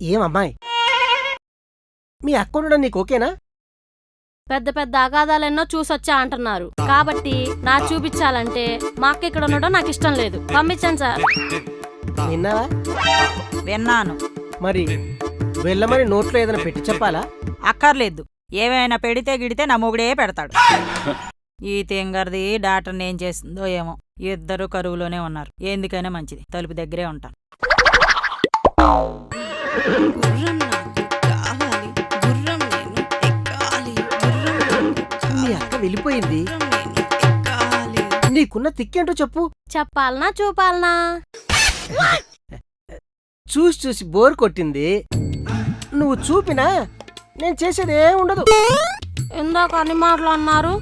ఏమమ్మాయి, మీ అక్కడుండడం నీకు ఓకేనా? పెద్ద పెద్ద అగాధాలెన్నో చూసొచ్చా అంటున్నారు. కాబట్టి నా చూపించాలంటే మా అక్క ఇక్కడ ఉండడం నాకు ఇష్టం లేదు. పంపించండి సార్. విన్నావా? విన్నాను. మరి వెళ్ళమని నోట్లో ఏదైనా పెట్టి చెప్పాలా? అక్కర్లేదు. ఏమైనా పెడితే గిడితే నా మొగుడే పెడతాడు. ఈ తింగర్ది డాక్టర్ని ఏం చేస్తుందో ఏమో. ఇద్దరు కరువులోనే ఉన్నారు. ఎందుకైనా మంచిది, తలుపు దగ్గరే ఉంటాను. మీ అక్క వెళ్ళిపోయింది. నీకున్న తిక్కేంటో చెప్పు. చెప్పాలనా చూపాలనా? చూసి చూసి బోర్ కొట్టింది. నువ్వు చూపినా నేను చేసేదే ఉండదు. ఇందాక అన్ని మాటలు అన్నారు.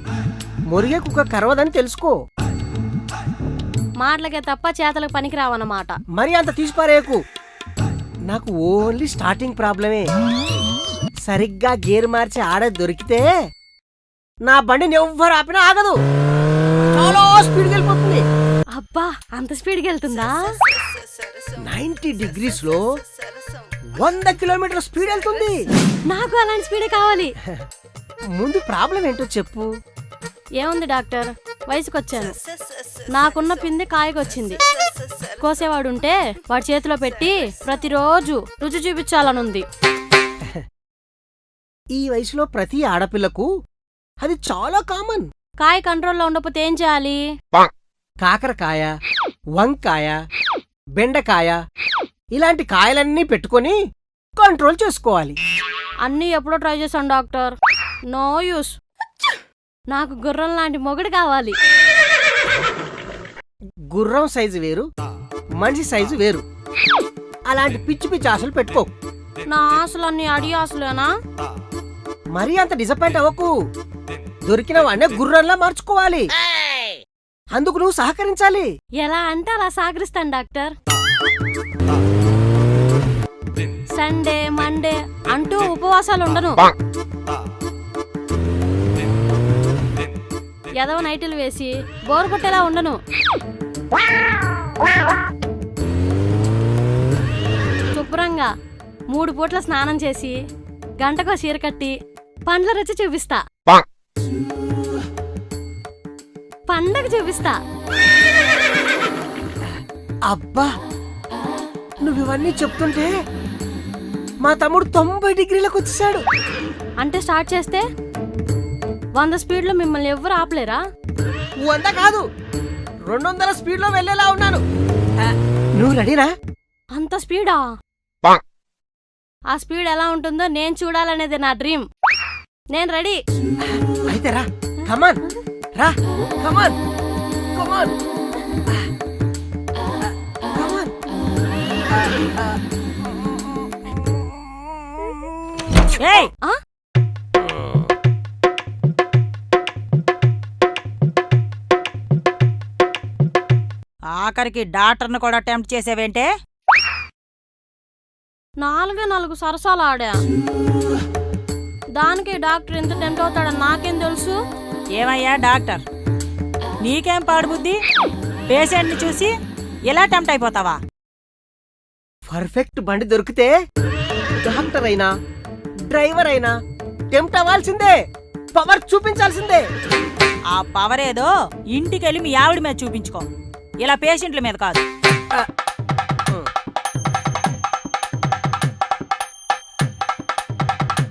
మురిగే కుక్క కరవదని తెలుసుకో. మాటలకే తప్ప చేతలకు పనికిరావన్నమాట. మరి అంత తీసిపారేకు. నాకు ఓన్లీ స్టార్టింగ్ ప్రాబ్లమే. సరిగ్గా గేర్ మార్చి ఆడ దొరికితే నా బండిని ఎవ్వరు ఆపినా ఆగదు. చాలా స్పీడ్కి వెళ్ళిపోతుంది. అబ్బా, అంత స్పీడ్కి వెళ్తుందా? 90 degrees లో 100 కిలోమీటర్ల స్పీడ్ వెళ్తుంది. నాకు అలాంటి స్పీడే కావాలి. ముందు ప్రాబ్లం ఏంటో చెప్పు. ఏముంది డాక్టర్, వయసుకొచ్చాను. నాకున్న పిండి కాయకొచ్చింది. కోసేవాడుంటే వాడి చేతిలో పెట్టి ప్రతిరోజు రుచి చూపించాలనుంది. ఈ వయసులో ప్రతి ఆడపిల్లకు అది చాలా కామన్. కాయ కంట్రోల్లో ఉండకపోతే ఏం చేయాలి? కాకరకాయ, వంకాయ, బెండకాయ ఇలాంటి కాయలన్నీ పెట్టుకొని కంట్రోల్ చేసుకోవాలి. అన్నీ ఎప్పుడో ట్రై చేశాను డాక్టర్, నో యూస్. నాకు గుర్రం లాంటి మొగుడు కావాలి. గుర్రం సైజు వేరు, మనిషి సైజు వేరు. అలాంటి పిచ్చి పిచ్చి ఆశలు పెట్టుకో. నా ఆశలన్నీ అడి ఆశలేనా? మరీ అంత డిసప్పాయింట్ అవ్వకు. దొరికిన వాడినే గుర్రంలా మార్చుకోవాలి. అందుకు నువ్వు సహకరించాలి. ఎలా అంటే అలా సహకరిస్తాను డాక్టర్. సండే మండే అంటూ ఉపవాసాలు ఉండను. ఎదవ నైటులు వేసి బోరు కొట్టేలా ఉండను. శుభ్రంగా 3 పూట్ల స్నానం చేసి గంటకో చీర కట్టి పండ్ల రుచి చూపిస్తా. పండగ చూపిస్తా. అబ్బా, నువ్వు ఇవన్నీ చెప్తుంటే మా తమ్ముడు 90 డిగ్రీలకు వచ్చేసాడు. అంటే స్టార్ట్ చేస్తే 100 స్పీడ్లో మిమ్మల్ని ఎవ్వరు ఆపలేరా? 100 కాదు, 200 స్పీడ్లో వెళ్ళేలా ఉన్నాను. నువ్వు రెడీనా? అంత స్పీడా? ఆ స్పీడ్ ఎలా ఉంటుందో నేను చూడాలనేది నా డ్రీమ్. నేను రెడీ. అయితే రా, కమాన్ రా, కమాన్ కమాన్ కమాన్. ఏయ్, ఆఖరికి డాక్టర్ను కూడా అటెంప్ట్ చేసేవేంటే? 4 సరసాలు ఆడా. దానికి డాక్టర్ ఎంత టెంప్ట్ అవుతాడని నాకేం తెలుసు? ఏమయ్యా డాక్టర్, నీకేం పాడుబుద్ధి? పేషెంట్ని చూసి ఎలా టెంప్ట్ అయిపోతావా? పర్ఫెక్ట్ బండి దొరికితే డాక్టర్ అయినా డ్రైవర్ అయినా టెంప్ట్ అవ్వాల్సిందే. పవర్ చూపించాల్సిందే. ఆ పవర్ ఏదో ఇంటికెళ్ళి మీ ఆవిడ మీద చూపించుకో, ఇలా పేషెంట్ల మీద కాదు.